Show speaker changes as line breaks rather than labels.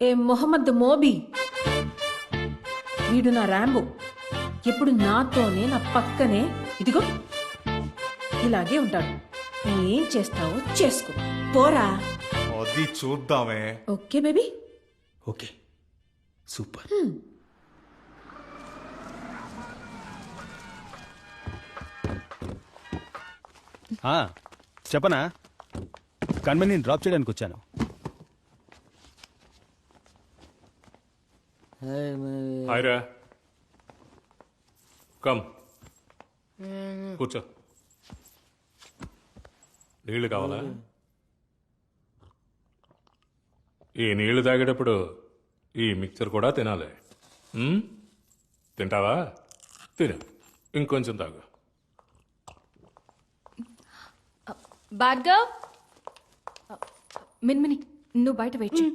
ఏ మొహమ్మద్ మోబీ, వీడు నా ర్యాంబో. ఎప్పుడు నాతోనే, నా పక్కనే, ఇదిగో ఇలాగే ఉంటాడు. ఏం చేస్తావో చేసుకో, పోరా.
అది చూద్దామే.
Okay baby.
Okay, super.
చెప్పనా, కన్వెని డ్రాప్ చేయడానికి వచ్చాను.
హాయ్ రా, కమ్ కూర్చో. నీళ్లు కావాలా? ఈ నీళ్లు తాగేటప్పుడు ఈ మిక్చర్ కూడా తినాలి. తింటావా? తిను, ఇంకొంచెం తాగు.
భార్గవ్, మిన్మిని నువ్వు బయట వెయిట్ చేయి.